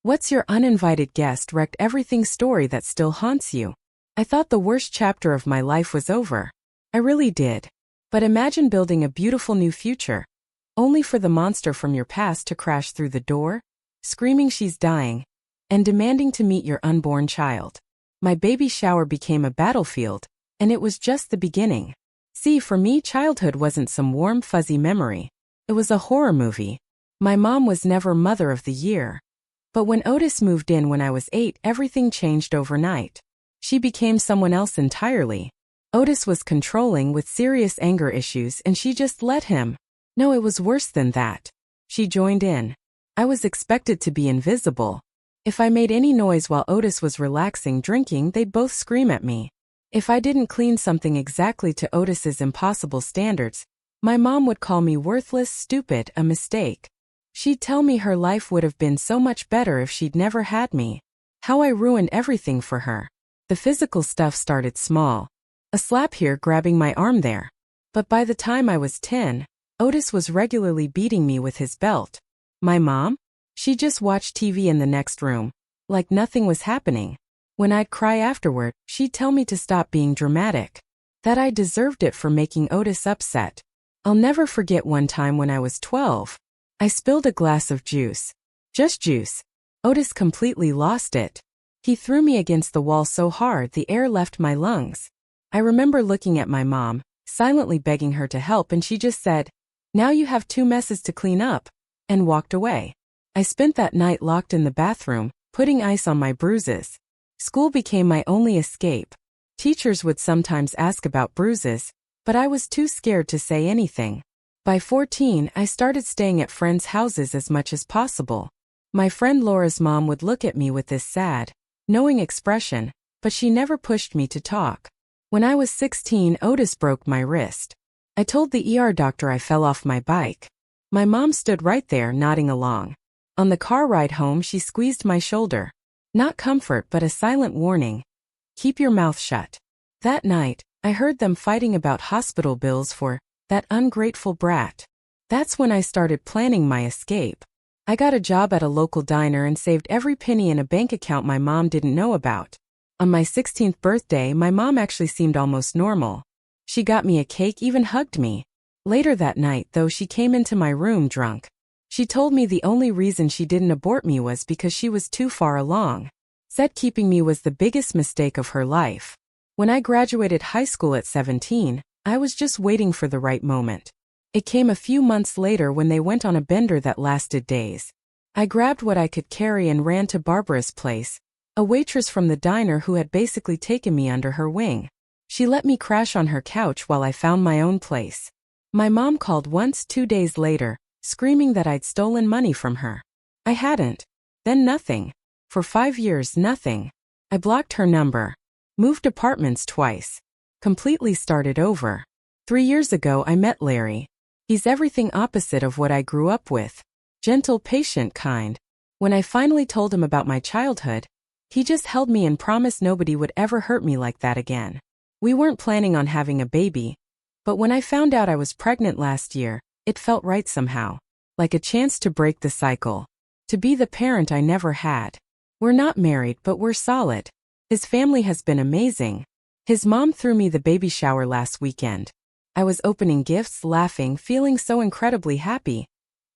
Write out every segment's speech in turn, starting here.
What's your uninvited guest wrecked everything story that still haunts you? I thought the worst chapter of my life was over. I really did. But imagine building a beautiful new future, only for the monster from your past to crash through the door, screaming she's dying, and demanding to meet your unborn child. My baby shower became a battlefield, and it was just the beginning. See, for me, childhood wasn't some warm, fuzzy memory. It was a horror movie. My mom was never Mother of the Year. But when Otis moved in when I was 8, everything changed overnight. She became someone else entirely. Otis was controlling with serious anger issues, and she just let him. No, it was worse than that. She joined in. I was expected to be invisible. If I made any noise while Otis was relaxing drinking, they'd both scream at me. If I didn't clean something exactly to Otis's impossible standards, my mom would call me worthless, stupid, a mistake. She'd tell me her life would have been so much better if she'd never had me. How I ruined everything for her. The physical stuff started small. A slap here, grabbing my arm there. But by the time I was 10, Otis was regularly beating me with his belt. My mom? She just watched TV in the next room, like nothing was happening. When I'd cry afterward, she'd tell me to stop being dramatic. That I deserved it for making Otis upset. I'll never forget one time when I was 12. I spilled a glass of juice. Just juice. Otis completely lost it. He threw me against the wall so hard the air left my lungs. I remember looking at my mom, silently begging her to help, and she just said, "Now you have 2 messes to clean up," and walked away. I spent that night locked in the bathroom, putting ice on my bruises. School became my only escape. Teachers would sometimes ask about bruises, but I was too scared to say anything. By 14, I started staying at friends' houses as much as possible. My friend Laura's mom would look at me with this sad, knowing expression, but she never pushed me to talk. When I was 16, Otis broke my wrist. I told the ER doctor I fell off my bike. My mom stood right there, nodding along. On the car ride home, she squeezed my shoulder. Not comfort, but a silent warning. Keep your mouth shut. That night, I heard them fighting about hospital bills for that ungrateful brat. That's when I started planning my escape. I got a job at a local diner and saved every penny in a bank account my mom didn't know about. On my 16th birthday, my mom actually seemed almost normal. She got me a cake, even hugged me. Later that night, though, she came into my room drunk. She told me the only reason she didn't abort me was because she was too far along. Said keeping me was the biggest mistake of her life. When I graduated high school at 17, I was just waiting for the right moment. It came a few months later when they went on a bender that lasted days. I grabbed what I could carry and ran to Barbara's place, a waitress from the diner who had basically taken me under her wing. She let me crash on her couch while I found my own place. My mom called once 2 days later, screaming that I'd stolen money from her. I hadn't. Then nothing. For 5 years, nothing. I blocked her number. Moved apartments twice. Completely started over. 3 years ago, I met Larry. He's everything opposite of what I grew up with. Gentle, patient, kind. When I finally told him about my childhood, he just held me and promised nobody would ever hurt me like that again. We weren't planning on having a baby, but when I found out I was pregnant last year, it felt right somehow. Like a chance to break the cycle. To be the parent I never had. We're not married, but we're solid. His family has been amazing. His mom threw me the baby shower last weekend. I was opening gifts, laughing, feeling so incredibly happy.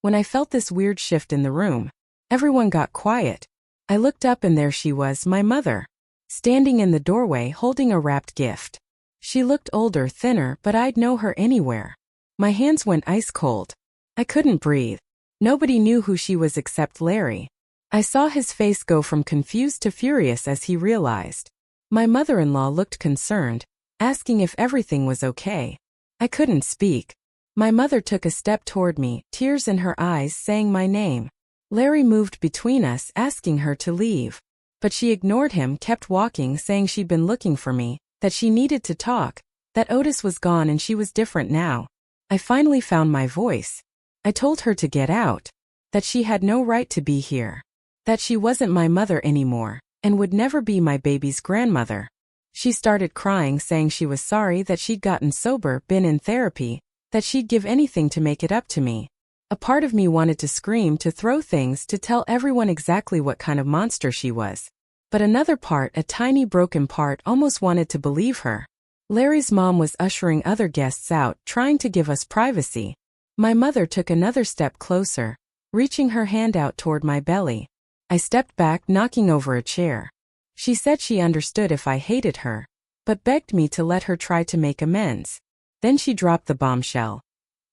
When I felt this weird shift in the room, everyone got quiet. I looked up and there she was, my mother, standing in the doorway holding a wrapped gift. She looked older, thinner, but I'd know her anywhere. My hands went ice cold. I couldn't breathe. Nobody knew who she was except Larry. I saw his face go from confused to furious as he realized. My mother-in-law looked concerned, asking if everything was okay. I couldn't speak. My mother took a step toward me, tears in her eyes, saying my name. Larry moved between us, asking her to leave. But she ignored him, kept walking, saying she'd been looking for me, that she needed to talk, that Otis was gone and she was different now. I finally found my voice. I told her to get out. That she had no right to be here. That she wasn't my mother anymore, and would never be my baby's grandmother. She started crying, saying she was sorry, that she'd gotten sober, been in therapy, that she'd give anything to make it up to me. A part of me wanted to scream, to throw things, to tell everyone exactly what kind of monster she was. But another part, a tiny broken part, almost wanted to believe her. Larry's mom was ushering other guests out, trying to give us privacy. My mother took another step closer, reaching her hand out toward my belly. I stepped back, knocking over a chair. She said she understood if I hated her, but begged me to let her try to make amends. Then she dropped the bombshell.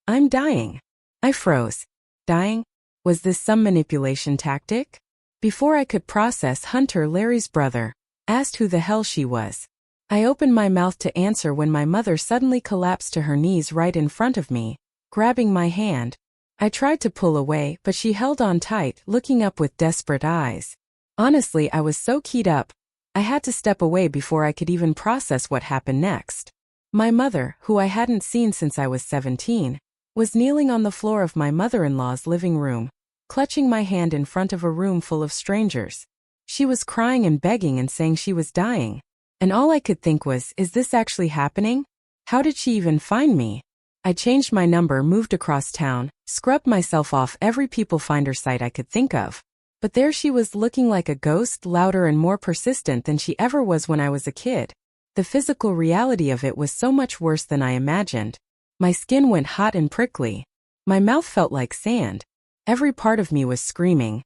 I'm dying. I froze. Dying? Was this some manipulation tactic? Before I could process, Hunter, Larry's brother, asked who the hell she was. I opened my mouth to answer when my mother suddenly collapsed to her knees right in front of me, grabbing my hand. I tried to pull away, but she held on tight, looking up with desperate eyes. Honestly, I was so keyed up, I had to step away before I could even process what happened next. My mother, who I hadn't seen since I was 17, was kneeling on the floor of my mother-in-law's living room, clutching my hand in front of a room full of strangers. She was crying and begging and saying she was dying. And all I could think was, is this actually happening? How did she even find me? I changed my number, moved across town, scrubbed myself off every people finder site I could think of. But there she was, looking like a ghost, louder and more persistent than she ever was when I was a kid. The physical reality of it was so much worse than I imagined. My skin went hot and prickly. My mouth felt like sand. Every part of me was screaming,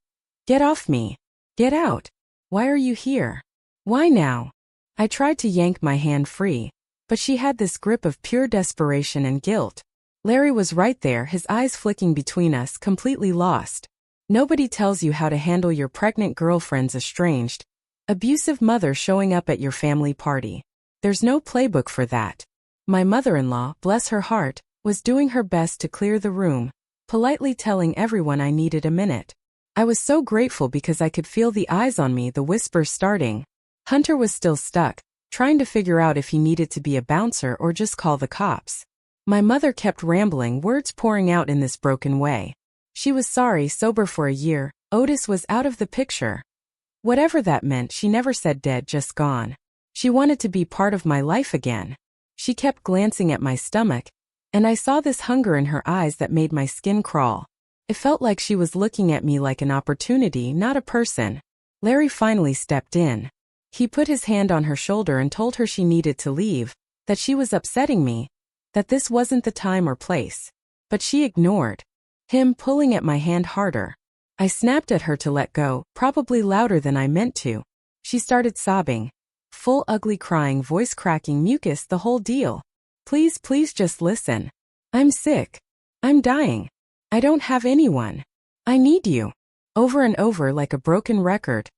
"Get off me! Get out! Why are you here? Why now?" I tried to yank my hand free, but she had this grip of pure desperation and guilt. Larry was right there, his eyes flicking between us, completely lost. Nobody tells you how to handle your pregnant girlfriend's estranged, abusive mother showing up at your family party. There's no playbook for that. My mother-in-law, bless her heart, was doing her best to clear the room, politely telling everyone I needed a minute. I was so grateful because I could feel the eyes on me, the whispers starting. Hunter was still stuck, trying to figure out if he needed to be a bouncer or just call the cops. My mother kept rambling, words pouring out in this broken way. She was sorry, sober for a year, Otis was out of the picture. Whatever that meant, she never said dead, just gone. She wanted to be part of my life again. She kept glancing at my stomach, and I saw this hunger in her eyes that made my skin crawl. It felt like she was looking at me like an opportunity, not a person. Larry finally stepped in. He put his hand on her shoulder and told her she needed to leave, that she was upsetting me, that this wasn't the time or place. But she ignored him, pulling at my hand harder. I snapped at her to let go, probably louder than I meant to. She started sobbing. Full ugly crying, voice cracking, mucus, the whole deal. Please, please just listen. I'm sick. I'm dying. I don't have anyone. I need you. Over and over like a broken record.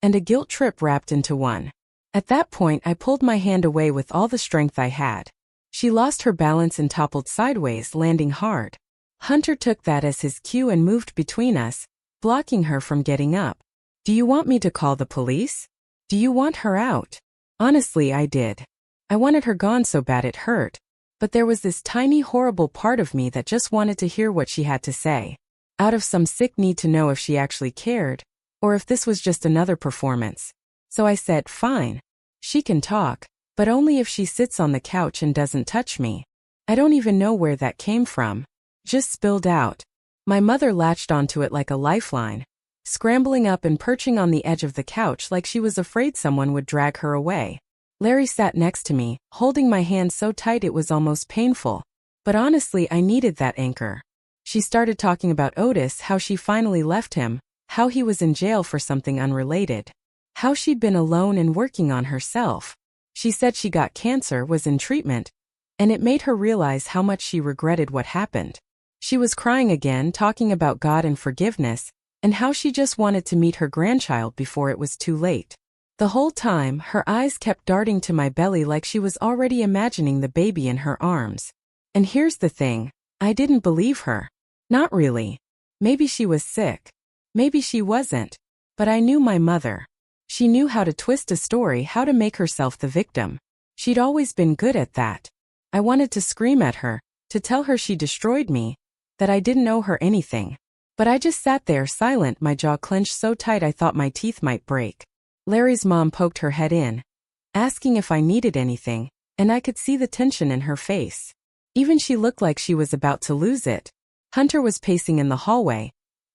And a guilt trip wrapped into one. At that point, I pulled my hand away with all the strength I had. She lost her balance and toppled sideways, landing hard. Hunter took that as his cue and moved between us, blocking her from getting up. Do you want me to call the police? Do you want her out? Honestly, I did. I wanted her gone so bad it hurt. But there was this tiny, horrible part of me that just wanted to hear what she had to say. Out of some sick need to know if she actually cared, or if this was just another performance. So I said, fine. She can talk, but only if she sits on the couch and doesn't touch me. I don't even know where that came from. Just spilled out. My mother latched onto it like a lifeline, scrambling up and perching on the edge of the couch like she was afraid someone would drag her away. Larry sat next to me, holding my hand so tight it was almost painful. But honestly, I needed that anchor. She started talking about Otis, how she finally left him, how he was in jail for something unrelated, how she'd been alone and working on herself. She said she got cancer, was in treatment, and it made her realize how much she regretted what happened. She was crying again, talking about God and forgiveness, and how she just wanted to meet her grandchild before it was too late. The whole time, her eyes kept darting to my belly like she was already imagining the baby in her arms. And here's the thing, I didn't believe her. Not really. Maybe she was sick. Maybe she wasn't. But I knew my mother. She knew how to twist a story, how to make herself the victim. She'd always been good at that. I wanted to scream at her, to tell her she destroyed me, that I didn't owe her anything. But I just sat there silent, my jaw clenched so tight I thought my teeth might break. Larry's mom poked her head in, asking if I needed anything, and I could see the tension in her face. Even she looked like she was about to lose it. Hunter was pacing in the hallway,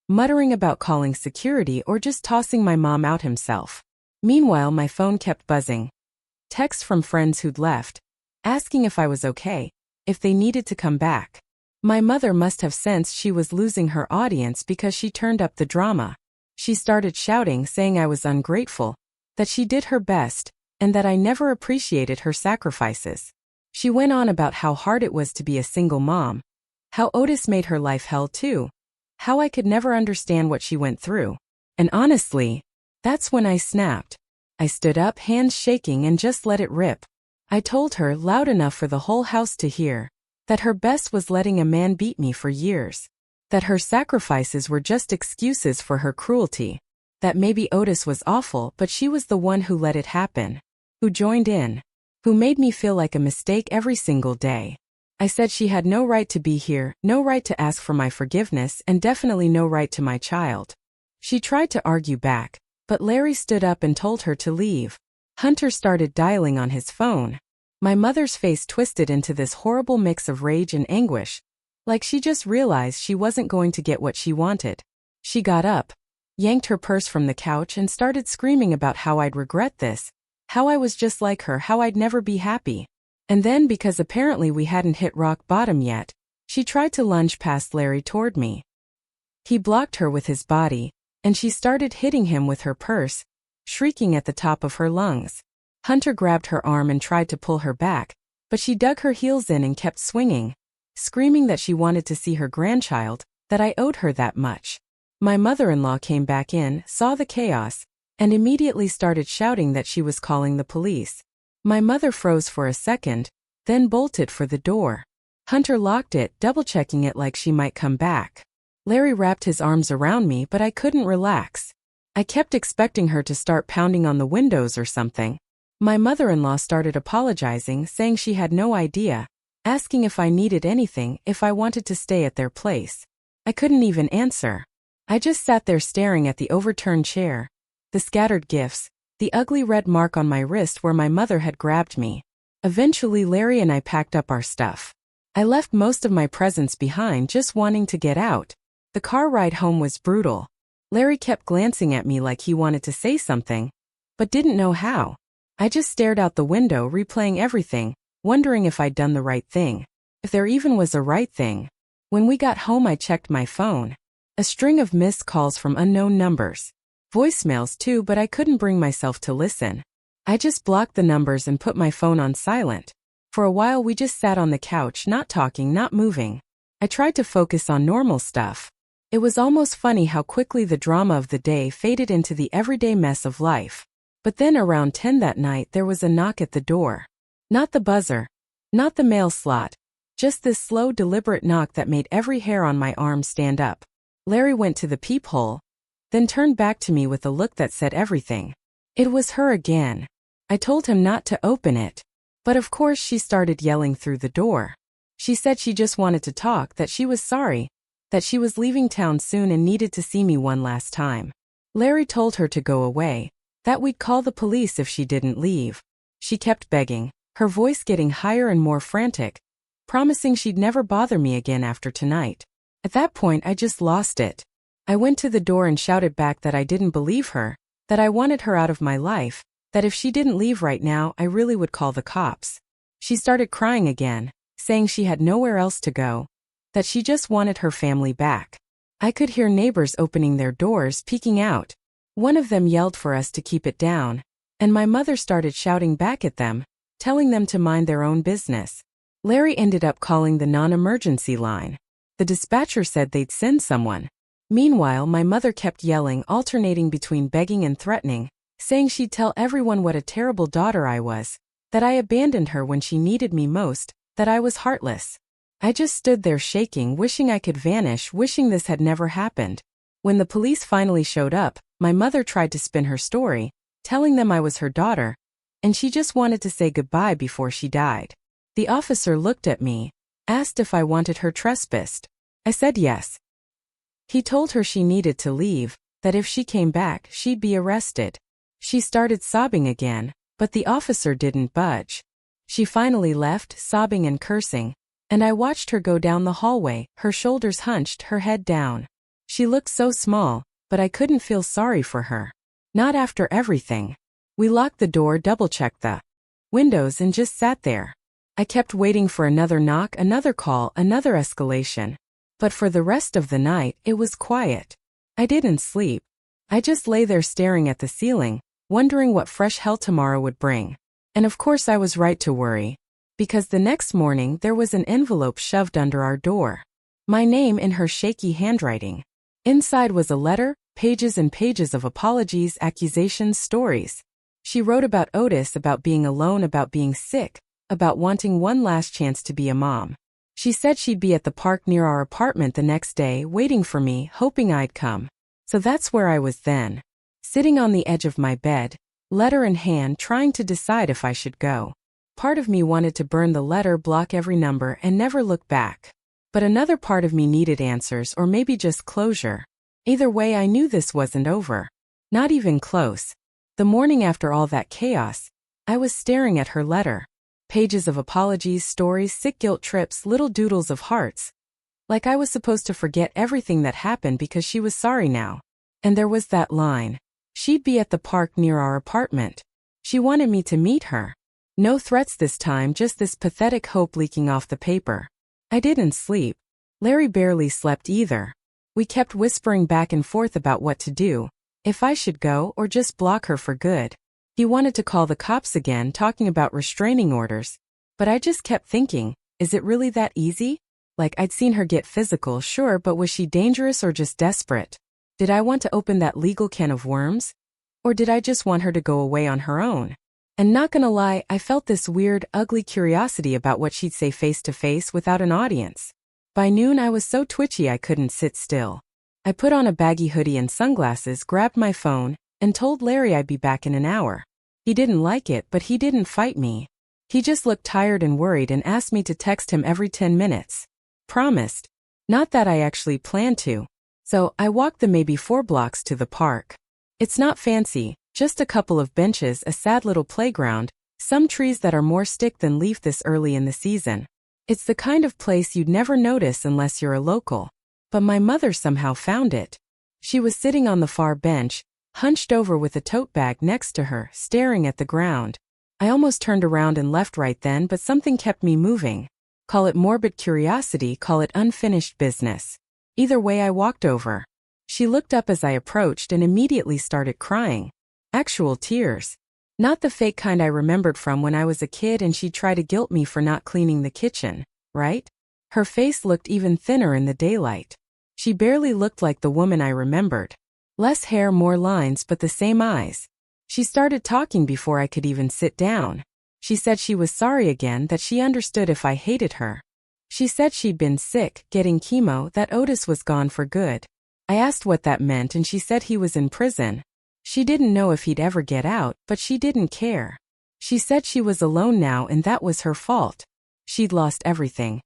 muttering about calling security or just tossing my mom out himself. Meanwhile, my phone kept buzzing. Texts from friends who'd left, asking if I was okay, if they needed to come back. My mother must have sensed she was losing her audience because she turned up the drama. She started shouting, saying I was ungrateful, that she did her best, and that I never appreciated her sacrifices. She went on about how hard it was to be a single mom, how Otis made her life hell too, how I could never understand what she went through. And honestly, that's when I snapped. I stood up, hands shaking, and just let it rip. I told her, loud enough for the whole house to hear, that her best was letting a man beat me for years, that her sacrifices were just excuses for her cruelty, that maybe Otis was awful but she was the one who let it happen, who joined in, who made me feel like a mistake every single day. I said she had no right to be here, no right to ask for my forgiveness, and definitely no right to my child. She tried to argue back, but Larry stood up and told her to leave. Hunter started dialing on his phone. My mother's face twisted into this horrible mix of rage and anguish, like she just realized she wasn't going to get what she wanted. She got up, yanked her purse from the couch, and started screaming about how I'd regret this, how I was just like her, how I'd never be happy. And then, because apparently we hadn't hit rock bottom yet, she tried to lunge past Larry toward me. He blocked her with his body, and she started hitting him with her purse, shrieking at the top of her lungs. Hunter grabbed her arm and tried to pull her back, but she dug her heels in and kept swinging, screaming that she wanted to see her grandchild, that I owed her that much. My mother-in-law came back in, saw the chaos, and immediately started shouting that she was calling the police. My mother froze for a second, then bolted for the door. Hunter locked it, double-checking it like she might come back. Larry wrapped his arms around me, but I couldn't relax. I kept expecting her to start pounding on the windows or something. My mother-in-law started apologizing, saying she had no idea, asking if I needed anything, if I wanted to stay at their place. I couldn't even answer. I just sat there staring at the overturned chair, the scattered gifts, the ugly red mark on my wrist where my mother had grabbed me. Eventually, Larry and I packed up our stuff. I left most of my presents behind, just wanting to get out. The car ride home was brutal. Larry kept glancing at me like he wanted to say something, but didn't know how. I just stared out the window, replaying everything, wondering if I'd done the right thing, if there even was a right thing. When we got home, I checked my phone. A string of missed calls from unknown numbers. Voicemails too, but I couldn't bring myself to listen. I just blocked the numbers and put my phone on silent. For a while we just sat on the couch, not talking, not moving. I tried to focus on normal stuff. It was almost funny how quickly the drama of the day faded into the everyday mess of life. But then around 10 that night there was a knock at the door. Not the buzzer, not the mail slot, just this slow, deliberate knock that made every hair on my arm stand up. Larry went to the peephole, then turned back to me with a look that said everything. It was her again. I told him not to open it, but of course she started yelling through the door. She said she just wanted to talk, that she was sorry, that she was leaving town soon and needed to see me one last time. Larry told her to go away, that we'd call the police if she didn't leave. She kept begging, her voice getting higher and more frantic, promising she'd never bother me again after tonight. At that point I just lost it. I went to the door and shouted back that I didn't believe her, that I wanted her out of my life, that if she didn't leave right now I really would call the cops. She started crying again, saying she had nowhere else to go, that she just wanted her family back. I could hear neighbors opening their doors, peeking out. One of them yelled for us to keep it down, and my mother started shouting back at them, telling them to mind their own business. Larry ended up calling the non-emergency line. The dispatcher said they'd send someone. Meanwhile, my mother kept yelling, alternating between begging and threatening, saying she'd tell everyone what a terrible daughter I was, that I abandoned her when she needed me most, that I was heartless. I just stood there shaking, wishing I could vanish, wishing this had never happened. When the police finally showed up, my mother tried to spin her story, telling them I was her daughter, and she just wanted to say goodbye before she died. The officer looked at me, asked if I wanted her trespassed. I said yes. He told her she needed to leave, that if she came back, she'd be arrested. She started sobbing again, but the officer didn't budge. She finally left, sobbing and cursing, And I watched her go down the hallway, her shoulders hunched, her head down. She looked so small, but I couldn't feel sorry for her. Not after everything. We locked the door, double-checked the windows, and just sat there. I kept waiting for another knock, another call, another escalation. But for the rest of the night, it was quiet. I didn't sleep. I just lay there staring at the ceiling, wondering what fresh hell tomorrow would bring. And of course I was right to worry. Because the next morning there was an envelope shoved under our door. My name in her shaky handwriting. Inside was a letter, pages and pages of apologies, accusations, stories. She wrote about Otis, about being alone, about being sick, about wanting one last chance to be a mom. She said she'd be at the park near our apartment the next day, waiting for me, hoping I'd come. So that's where I was then. Sitting on the edge of my bed, letter in hand, trying to decide if I should go. Part of me wanted to burn the letter, block every number, and never look back. But another part of me needed answers, or maybe just closure. Either way, I knew this wasn't over. Not even close. The morning after all that chaos, I was staring at her letter. Pages of apologies, stories, sick guilt trips, little doodles of hearts. Like I was supposed to forget everything that happened because she was sorry now. And there was that line. She'd be at the park near our apartment. She wanted me to meet her. No threats this time, just this pathetic hope leaking off the paper. I didn't sleep. Larry barely slept either. We kept whispering back and forth about what to do, if I should go or just block her for good. He wanted to call the cops again, talking about restraining orders. But I just kept thinking, is it really that easy? Like, I'd seen her get physical, sure, but was she dangerous or just desperate? Did I want to open that legal can of worms? Or did I just want her to go away on her own? And not gonna lie, I felt this weird, ugly curiosity about what she'd say face to face without an audience. By noon I was so twitchy I couldn't sit still. I put on a baggy hoodie and sunglasses, grabbed my phone, and told Larry I'd be back in an hour. He didn't like it, but he didn't fight me. He just looked tired and worried and asked me to text him every 10 minutes. Promised. Not that I actually planned to. So, I walked the maybe 4 blocks to the park. It's not fancy, just a couple of benches, a sad little playground, some trees that are more stick than leaf this early in the season. It's the kind of place you'd never notice unless you're a local. But my mother somehow found it. She was sitting on the far bench, hunched over with a tote bag next to her, staring at the ground. I almost turned around and left right then, but something kept me moving. Call it morbid curiosity, call it unfinished business. Either way, I walked over. She looked up as I approached and immediately started crying. Actual tears. Not the fake kind I remembered from when I was a kid and she'd try to guilt me for not cleaning the kitchen, right? Her face looked even thinner in the daylight. She barely looked like the woman I remembered. Less hair, more lines, but the same eyes. She started talking before I could even sit down. She said she was sorry again, that she understood if I hated her. She said she'd been sick, getting chemo, that Otis was gone for good. I asked what that meant and she said he was in prison. She didn't know if he'd ever get out, but she didn't care. She said she was alone now and that was her fault. She'd lost everything.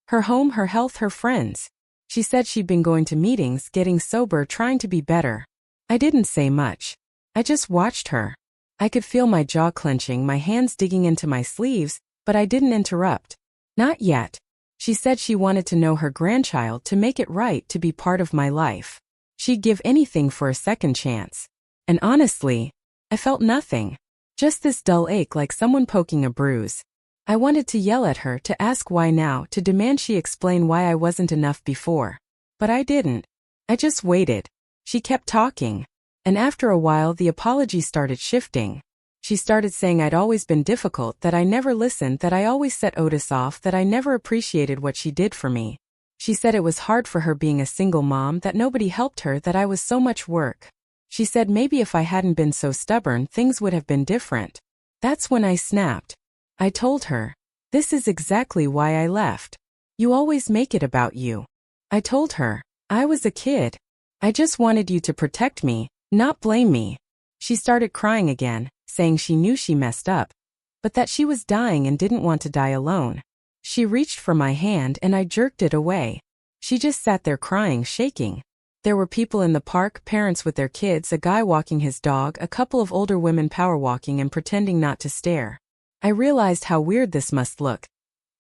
Her home, her health, her friends. She said she'd been going to meetings, getting sober, trying to be better. I didn't say much. I just watched her. I could feel my jaw clenching, my hands digging into my sleeves, but I didn't interrupt. Not yet. She said she wanted to know her grandchild, to make it right, to be part of my life. She'd give anything for a second chance. And honestly, I felt nothing. Just this dull ache, like someone poking a bruise. I wanted to yell at her, to ask why now, to demand she explain why I wasn't enough before. But I didn't. I just waited. She kept talking. And after a while the apology started shifting. She started saying I'd always been difficult, that I never listened, that I always set Otis off, that I never appreciated what she did for me. She said it was hard for her being a single mom, that nobody helped her, that I was so much work. She said maybe if I hadn't been so stubborn, things would have been different. That's when I snapped. I told her, this is exactly why I left. You always make it about you. I told her, I was a kid. I just wanted you to protect me, not blame me. She started crying again, saying she knew she messed up, but that she was dying and didn't want to die alone. She reached for my hand and I jerked it away. She just sat there crying, shaking. There were people in the park, parents with their kids, a guy walking his dog, a couple of older women power walking and pretending not to stare. I realized how weird this must look.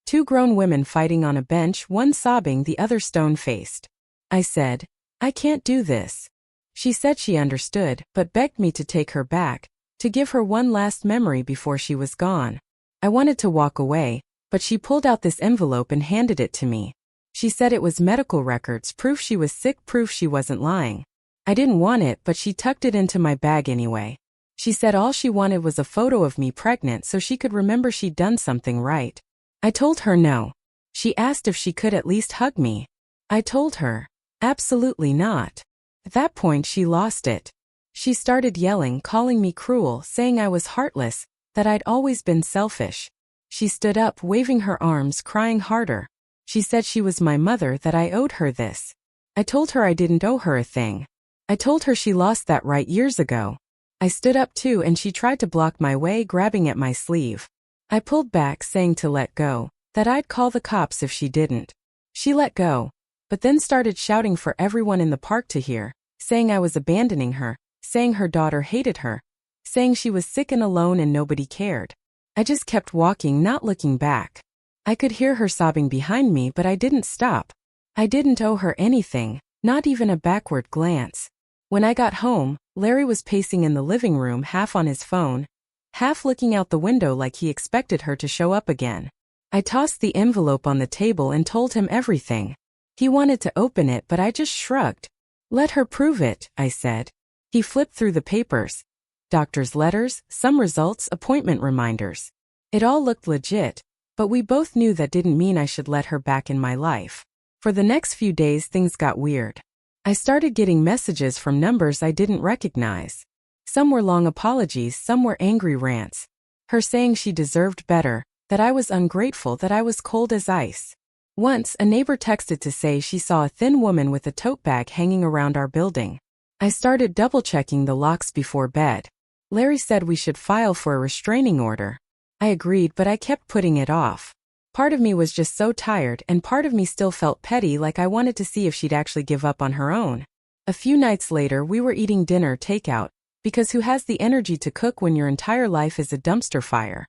Two grown women fighting on a bench, one sobbing, the other stone-faced. I said, "I can't do this." She said she understood, but begged me to take her back, to give her one last memory before she was gone. I wanted to walk away, but she pulled out this envelope and handed it to me. She said it was medical records, proof she was sick, proof she wasn't lying. I didn't want it, but she tucked it into my bag anyway. She said all she wanted was a photo of me pregnant so she could remember she'd done something right. I told her no. She asked if she could at least hug me. I told her, absolutely not. At that point she lost it. She started yelling, calling me cruel, saying I was heartless, that I'd always been selfish. She stood up, waving her arms, crying harder. She said she was my mother, that I owed her this. I told her I didn't owe her a thing. I told her she lost that right years ago. I stood up too and she tried to block my way, grabbing at my sleeve. I pulled back, saying to let go, that I'd call the cops if she didn't. She let go, but then started shouting for everyone in the park to hear, saying I was abandoning her, saying her daughter hated her, saying she was sick and alone and nobody cared. I just kept walking, not looking back. I could hear her sobbing behind me, but I didn't stop. I didn't owe her anything, not even a backward glance. When I got home, Larry was pacing in the living room, half on his phone, half looking out the window like he expected her to show up again. I tossed the envelope on the table and told him everything. He wanted to open it, but I just shrugged. Let her prove it, I said. He flipped through the papers. Doctor's letters, some results, appointment reminders. It all looked legit, but we both knew that didn't mean I should let her back in my life. For the next few days things got weird. I started getting messages from numbers I didn't recognize. Some were long apologies, some were angry rants. Her saying she deserved better, that I was ungrateful, that I was cold as ice. Once, a neighbor texted to say she saw a thin woman with a tote bag hanging around our building. I started double-checking the locks before bed. Larry said we should file for a restraining order. I agreed, but I kept putting it off. Part of me was just so tired, and part of me still felt petty, like I wanted to see if she'd actually give up on her own. A few nights later we were eating dinner takeout, because who has the energy to cook when your entire life is a dumpster fire?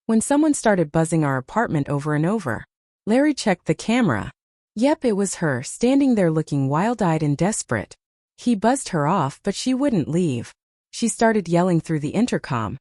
When someone started buzzing our apartment over and over. Larry checked the camera. Yep, it was her, standing there looking wild-eyed and desperate. He buzzed her off, but she wouldn't leave. She started yelling through the intercom.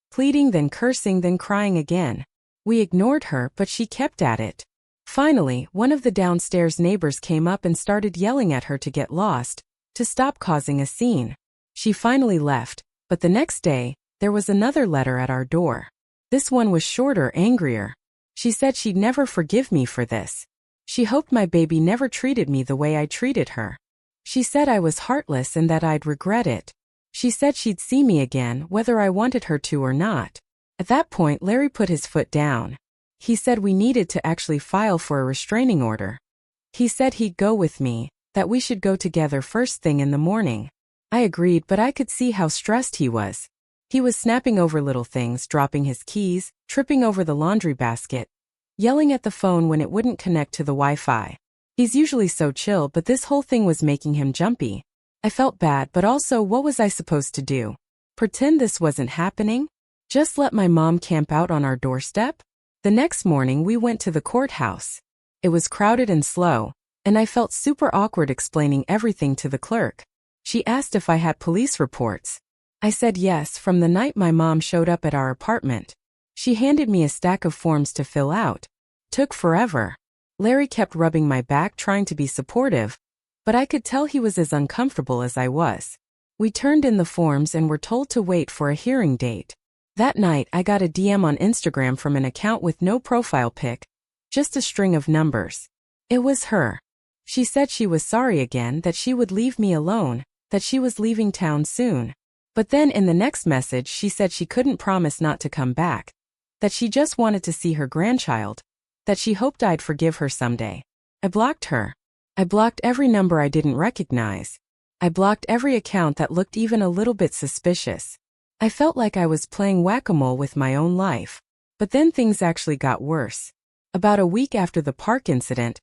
Pleading, then cursing, then crying again. We ignored her, but she kept at it. Finally, one of the downstairs neighbors came up and started yelling at her to get lost, to stop causing a scene. She finally left, but the next day, there was another letter at our door. This one was shorter, angrier. She said she'd never forgive me for this. She hoped my baby never treated me the way I treated her. She said I was heartless and that I'd regret it. She said she'd see me again, whether I wanted her to or not. At that point, Larry put his foot down. He said we needed to actually file for a restraining order. He said he'd go with me, that we should go together first thing in the morning. I agreed, but I could see how stressed he was. He was snapping over little things, dropping his keys, tripping over the laundry basket, yelling at the phone when it wouldn't connect to the Wi-Fi. He's usually so chill, but this whole thing was making him jumpy. I felt bad, but also what was I supposed to do? Pretend this wasn't happening? Just let my mom camp out on our doorstep? The next morning we went to the courthouse. It was crowded and slow, and I felt super awkward explaining everything to the clerk. She asked if I had police reports. I said yes, from the night my mom showed up at our apartment. She handed me a stack of forms to fill out. Took forever. Larry kept rubbing my back, trying to be supportive, but I could tell he was as uncomfortable as I was. We turned in the forms and were told to wait for a hearing date. That night I got a DM on Instagram from an account with no profile pic, just a string of numbers. It was her. She said she was sorry again, that she would leave me alone, that she was leaving town soon. But then in the next message she said she couldn't promise not to come back, that she just wanted to see her grandchild, that she hoped I'd forgive her someday. I blocked her. I blocked every number I didn't recognize. I blocked every account that looked even a little bit suspicious. I felt like I was playing whack-a-mole with my own life. But then things actually got worse. About a week after the park incident,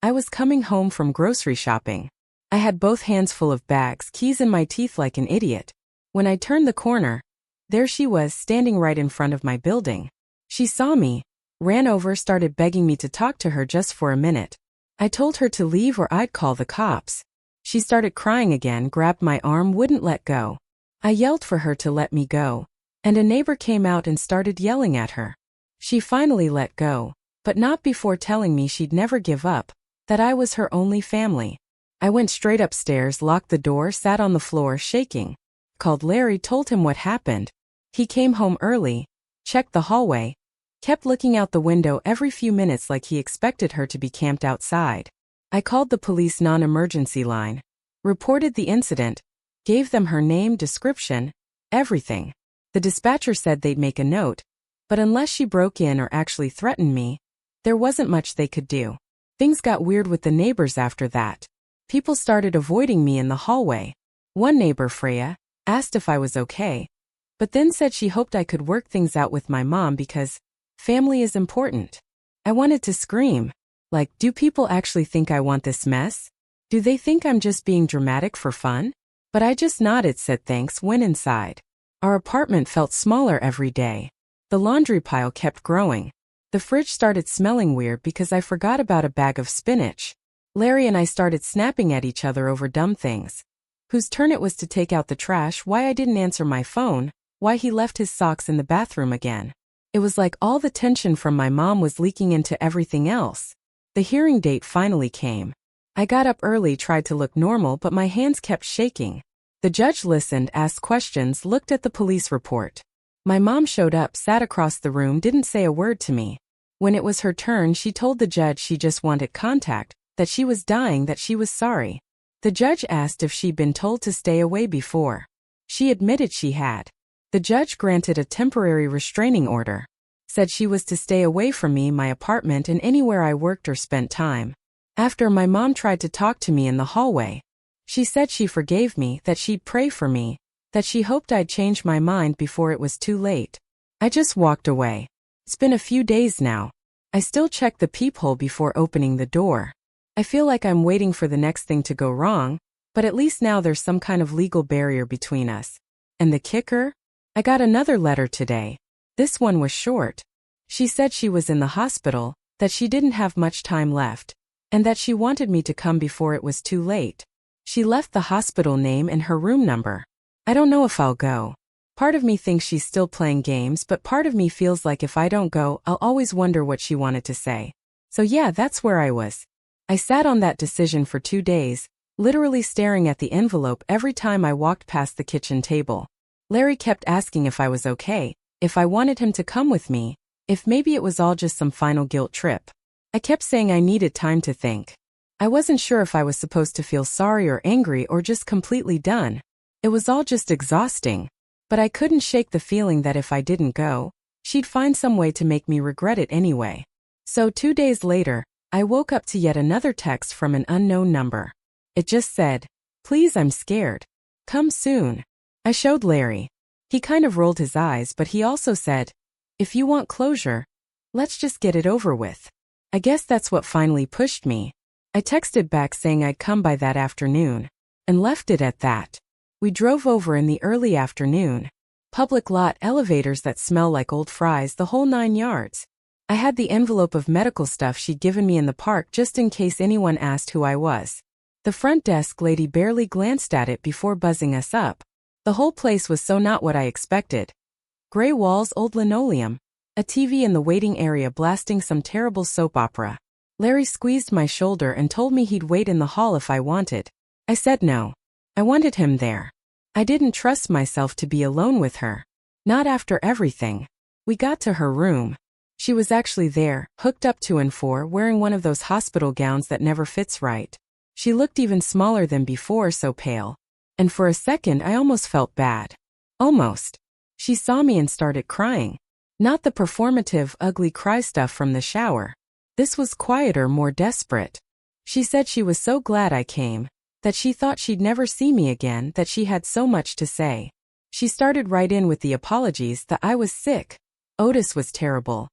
I was coming home from grocery shopping. I had both hands full of bags, keys in my teeth like an idiot. When I turned the corner, there she was, standing right in front of my building. She saw me, ran over, started begging me to talk to her just for a minute. I told her to leave or I'd call the cops. She started crying again, grabbed my arm, wouldn't let go. I yelled for her to let me go, and a neighbor came out and started yelling at her. She finally let go, but not before telling me she'd never give up, that I was her only family. I went straight upstairs, locked the door, sat on the floor shaking. Called Larry, told him what happened. He came home early, checked the hallway, kept looking out the window every few minutes like he expected her to be camped outside. I called the police non-emergency line, reported the incident, gave them her name, description, everything. The dispatcher said they'd make a note, but unless she broke in or actually threatened me, there wasn't much they could do. Things got weird with the neighbors after that. People started avoiding me in the hallway. One neighbor, Freya, asked if I was okay, but then said she hoped I could work things out with my mom because family is important. I wanted to scream. Like, do people actually think I want this mess? Do they think I'm just being dramatic for fun? But I just nodded, said thanks, went inside. Our apartment felt smaller every day. The laundry pile kept growing. The fridge started smelling weird because I forgot about a bag of spinach. Larry and I started snapping at each other over dumb things. Whose turn it was to take out the trash, why I didn't answer my phone, why he left his socks in the bathroom again. It was like all the tension from my mom was leaking into everything else. The hearing date finally came. I got up early, tried to look normal, but my hands kept shaking. The judge listened, asked questions, looked at the police report. My mom showed up, sat across the room, didn't say a word to me. When it was her turn, she told the judge she just wanted contact, that she was dying, that she was sorry. The judge asked if she'd been told to stay away before. She admitted she had. The judge granted a temporary restraining order. Said she was to stay away from me, my apartment, and anywhere I worked or spent time. After, my mom tried to talk to me in the hallway. She said she forgave me, that she'd pray for me, that she hoped I'd change my mind before it was too late. I just walked away. It's been a few days now. I still check the peephole before opening the door. I feel like I'm waiting for the next thing to go wrong, but at least now there's some kind of legal barrier between us. And the kicker? I got another letter today. This one was short. She said she was in the hospital, that she didn't have much time left, and that she wanted me to come before it was too late. She left the hospital name and her room number. I don't know if I'll go. Part of me thinks she's still playing games, but part of me feels like if I don't go, I'll always wonder what she wanted to say. So yeah, that's where I was. I sat on that decision for 2 days, literally staring at the envelope every time I walked past the kitchen table. Larry kept asking if I was okay, if I wanted him to come with me, if maybe it was all just some final guilt trip. I kept saying I needed time to think. I wasn't sure if I was supposed to feel sorry or angry or just completely done. It was all just exhausting. But I couldn't shake the feeling that if I didn't go, she'd find some way to make me regret it anyway. So 2 days later, I woke up to yet another text from an unknown number. It just said, "Please, I'm scared. Come soon." I showed Larry. He kind of rolled his eyes, but he also said, "If you want closure, let's just get it over with." I guess that's what finally pushed me. I texted back saying I'd come by that afternoon, and left it at that. We drove over in the early afternoon. Public lot, elevators that smell like old fries, the whole 9 yards. I had the envelope of medical stuff she'd given me in the park just in case anyone asked who I was. The front desk lady barely glanced at it before buzzing us up. The whole place was so not what I expected. Gray walls, old linoleum, a TV in the waiting area blasting some terrible soap opera. Larry squeezed my shoulder and told me he'd wait in the hall if I wanted. I said no. I wanted him there. I didn't trust myself to be alone with her. Not after everything. We got to her room. She was actually there, hooked up to and for, wearing one of those hospital gowns that never fits right. She looked even smaller than before, so pale. And for a second I almost felt bad. Almost. She saw me and started crying. Not the performative, ugly cry stuff from the shower. This was quieter, more desperate. She said she was so glad I came, that she thought she'd never see me again, that she had so much to say. She started right in with the apologies that I was sick. Otis was terrible.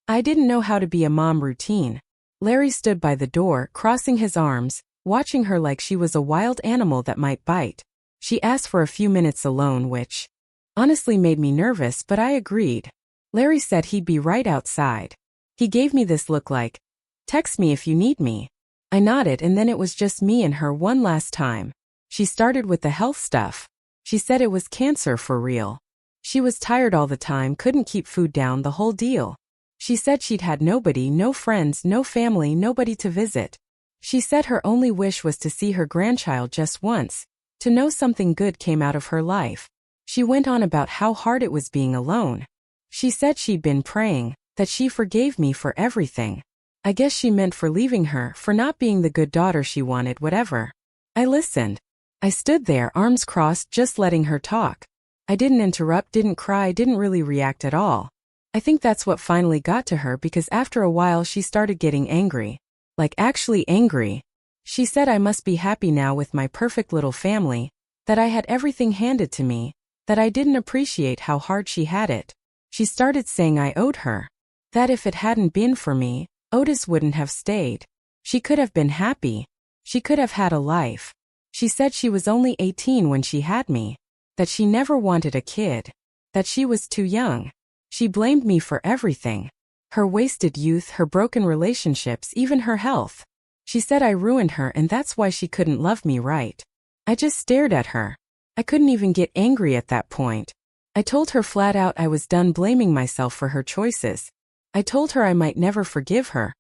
I didn't know how to be a mom routine. Larry stood by the door, crossing his arms, watching her like she was a wild animal that might bite. She asked for a few minutes alone, which honestly made me nervous, but I agreed. Larry said he'd be right outside. He gave me this look like, text me if you need me. I nodded and then it was just me and her one last time. She started with the health stuff. She said it was cancer for real. She was tired all the time, couldn't keep food down, the whole deal. She said she'd had nobody, no friends, no family, nobody to visit. She said her only wish was to see her grandchild just once, to know something good came out of her life. She went on about how hard it was being alone. She said she'd been praying, that she forgave me for everything. I guess she meant for leaving her, for not being the good daughter she wanted, whatever. I listened. I stood there, arms crossed, just letting her talk. I didn't interrupt, didn't cry, didn't really react at all. I think that's what finally got to her, because after a while she started getting angry. Like actually angry. She said I must be happy now with my perfect little family, that I had everything handed to me, that I didn't appreciate how hard she had it. She started saying I owed her. That if it hadn't been for me, Otis wouldn't have stayed. She could have been happy. She could have had a life. She said she was only 18 when she had me. That she never wanted a kid. That she was too young. She blamed me for everything. Her wasted youth, her broken relationships, even her health. She said I ruined her and that's why she couldn't love me right. I just stared at her. I couldn't even get angry at that point. I told her flat out I was done blaming myself for her choices. I told her I might never forgive her,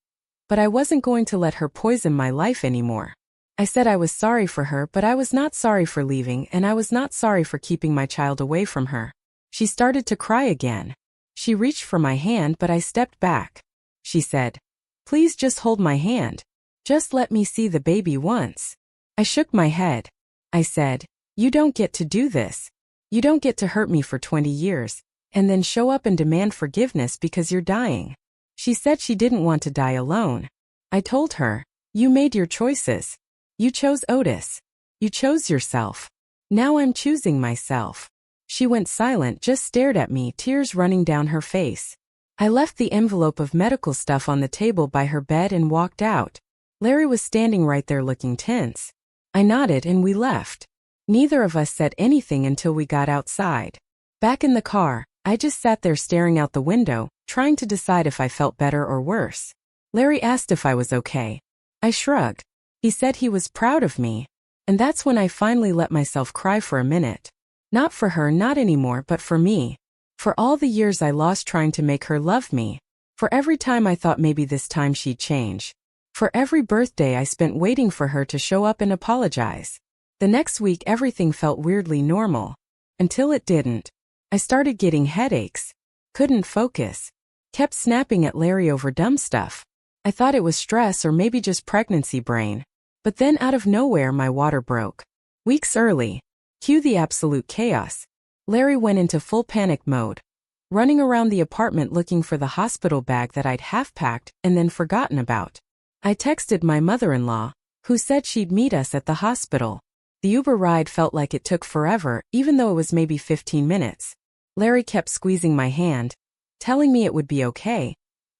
but I wasn't going to let her poison my life anymore. I said I was sorry for her, but I was not sorry for leaving, and I was not sorry for keeping my child away from her. She started to cry again. She reached for my hand, but I stepped back. She said, "Please just hold my hand. Just let me see the baby once." I shook my head. I said, "You don't get to do this. You don't get to hurt me for 20 years, and then show up and demand forgiveness because you're dying." She said she didn't want to die alone. I told her, "You made your choices. You chose Otis. You chose yourself. Now I'm choosing myself." She went silent, just stared at me, tears running down her face. I left the envelope of medical stuff on the table by her bed and walked out. Larry was standing right there looking tense. I nodded and we left. Neither of us said anything until we got outside. Back in the car, I just sat there staring out the window, trying to decide if I felt better or worse. Larry asked if I was okay. I shrugged. He said he was proud of me. And that's when I finally let myself cry for a minute. Not for her, not anymore, but for me. For all the years I lost trying to make her love me. For every time I thought maybe this time she'd change. For every birthday I spent waiting for her to show up and apologize. The next week everything felt weirdly normal. Until it didn't. I started getting headaches. Couldn't focus. Kept snapping at Larry over dumb stuff. I thought it was stress or maybe just pregnancy brain. But then out of nowhere my water broke. Weeks early. Cue the absolute chaos. Larry went into full panic mode. Running around the apartment looking for the hospital bag that I'd half-packed and then forgotten about. I texted my mother-in-law, who said she'd meet us at the hospital. The Uber ride felt like it took forever, even though it was maybe 15 minutes. Larry kept squeezing my hand, telling me it would be okay.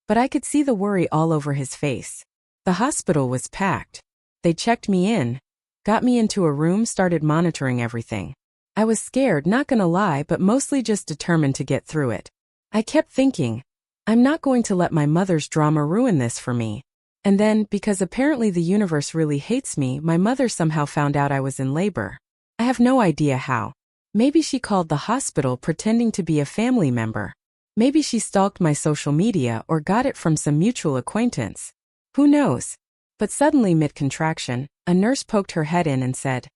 But I could see the worry all over his face. The hospital was packed. They checked me in. Got me into a room, started monitoring everything. I was scared, not gonna lie, but mostly just determined to get through it. I kept thinking, I'm not going to let my mother's drama ruin this for me. And then, because apparently the universe really hates me, my mother somehow found out I was in labor. I have no idea how. Maybe she called the hospital pretending to be a family member. Maybe she stalked my social media or got it from some mutual acquaintance. Who knows? But suddenly mid-contraction, a nurse poked her head in and said,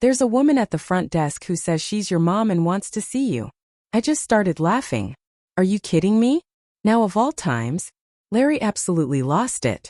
"There's a woman at the front desk who says she's your mom and wants to see you." I just started laughing. Are you kidding me? Now of all times, Larry absolutely lost it.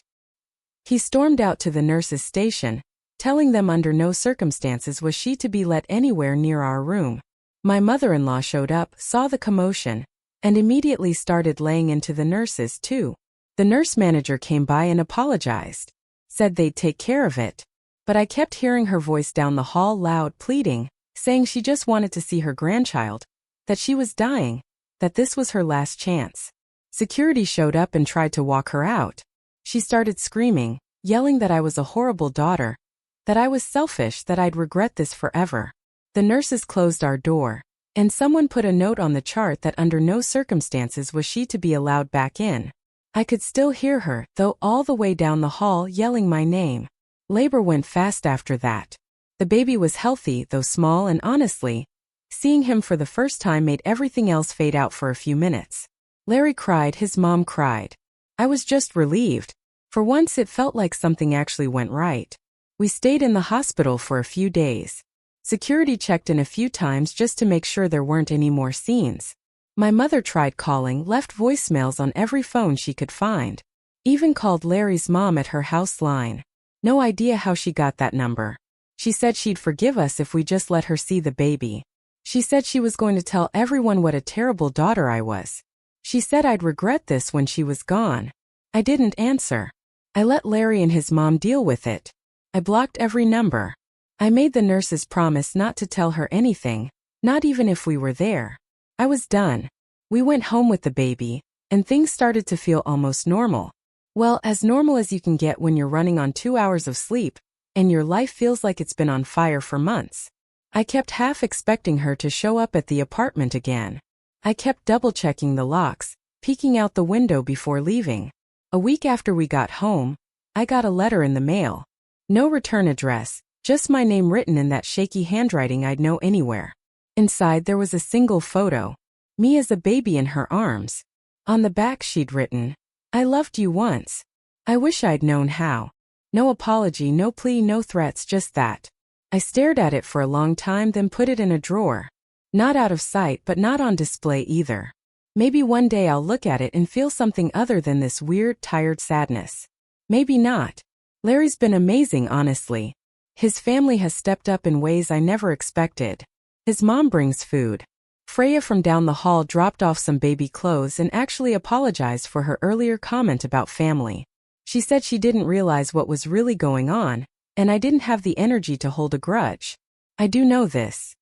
He stormed out to the nurse's station, telling them under no circumstances was she to be let anywhere near our room. My mother-in-law showed up, saw the commotion, and immediately started laying into the nurses too. The nurse manager came by and apologized. Said they'd take care of it. But I kept hearing her voice down the hall loud, pleading, saying she just wanted to see her grandchild, that she was dying, that this was her last chance. Security showed up and tried to walk her out. She started screaming, yelling that I was a horrible daughter, that I was selfish, that I'd regret this forever. The nurses closed our door, and someone put a note on the chart that under no circumstances was she to be allowed back in. I could still hear her, though, all the way down the hall yelling my name. Labor went fast after that. The baby was healthy, though small, and honestly, seeing him for the first time made everything else fade out for a few minutes. Larry cried, his mom cried. I was just relieved. For once it felt like something actually went right. We stayed in the hospital for a few days. Security checked in a few times just to make sure there weren't any more scenes. My mother tried calling, left voicemails on every phone she could find. Even called Larry's mom at her house line. No idea how she got that number. She said she'd forgive us if we just let her see the baby. She said she was going to tell everyone what a terrible daughter I was. She said I'd regret this when she was gone. I didn't answer. I let Larry and his mom deal with it. I blocked every number. I made the nurses promise not to tell her anything, not even if we were there. I was done. We went home with the baby, and things started to feel almost normal. Well, as normal as you can get when you're running on 2 hours of sleep, and your life feels like it's been on fire for months. I kept half expecting her to show up at the apartment again. I kept double-checking the locks, peeking out the window before leaving. A week after we got home, I got a letter in the mail. No return address, just my name written in that shaky handwriting I'd know anywhere. Inside there was a single photo, me as a baby in her arms. On the back she'd written, I loved you once. I wish I'd known how. No apology, no plea, no threats, just that. I stared at it for a long time, then put it in a drawer. Not out of sight, but not on display either. Maybe one day I'll look at it and feel something other than this weird, tired sadness. Maybe not. Larry's been amazing, honestly. His family has stepped up in ways I never expected. His mom brings food. Freya from down the hall dropped off some baby clothes and actually apologized for her earlier comment about family. She said she didn't realize what was really going on, and I didn't have the energy to hold a grudge. I do know this.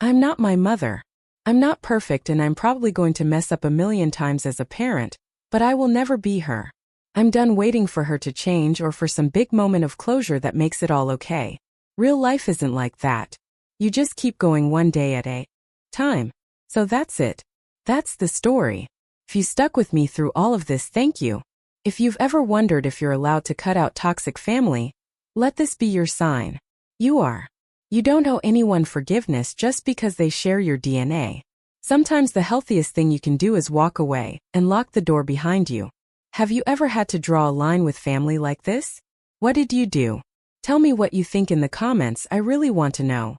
I'm not my mother. I'm not perfect, and I'm probably going to mess up a million times as a parent, but I will never be her. I'm done waiting for her to change or for some big moment of closure that makes it all okay. Real life isn't like that. You just keep going one day at a time. So that's it. That's the story. If you stuck with me through all of this, thank you. If you've ever wondered if you're allowed to cut out toxic family, let this be your sign. You are. You don't owe anyone forgiveness just because they share your DNA. Sometimes the healthiest thing you can do is walk away and lock the door behind you. Have you ever had to draw a line with family like this? What did you do? Tell me what you think in the comments. I really want to know.